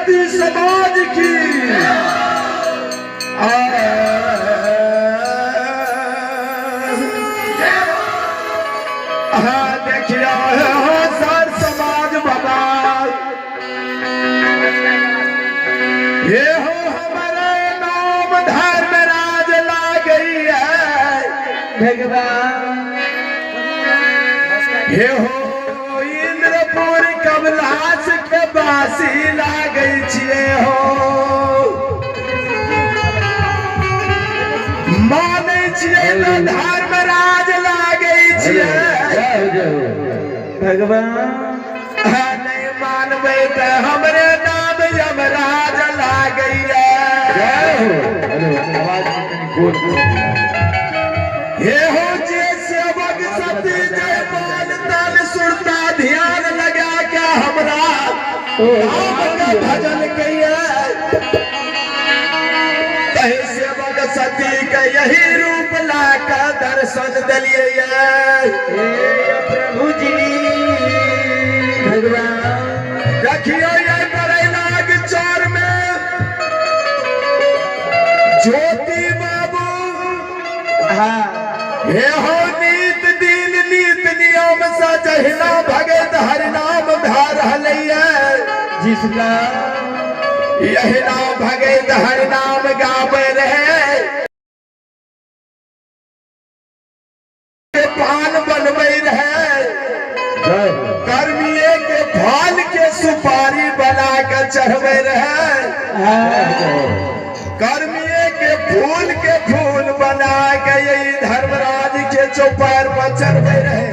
सती समाज की देखियो सर समाज बाबा ये हो हमारे नाम धर्म राज ला गई है भगवान। ये हो इंद्रपुर कमलास के बासी ला गई छिए हो माने छिए तो धर्म राज ला गई छिए भगवान। नहीं मानबे तो हमरे नाम यमराज ला गई हे हो जे सेवक सती जयपाल तन सुरता ध्यान लगा के हमरा नाम का भजन कहिए कहे सेवक सती के यही रूप ला के दर्शन दिलिए प्रभु जी भगवान। रखियो ये करैलाग चौर में ज्योति बाबू हे हो नीत दिन नीत नियम से जहिना भगत हरिनाम भा रहलैया जिसका यही नाम भगत हरिनाम गावे रहे पान बनबे रहे गर्मिये के फल के सुपारी बना के चढ़बे रहे गर्मिये के फूल बना के यही धर्मराज के चौपार पर चढ़बे रहे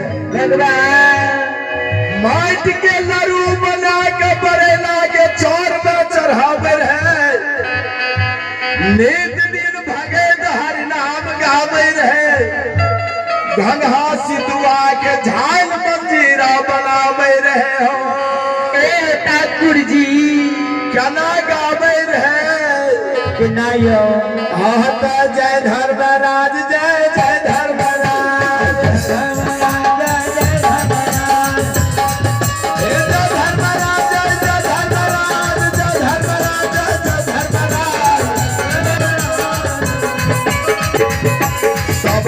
माटी के लड़ू बना के बरेला के चौर में चढ़ावे रहे नित दिन भगत हरिनाम गावे रहे घंघा सितुआ के झाल मंजीरा बनावे रहे हो ठाकुर जी केना गावे रहे जय धर्मराज जय जय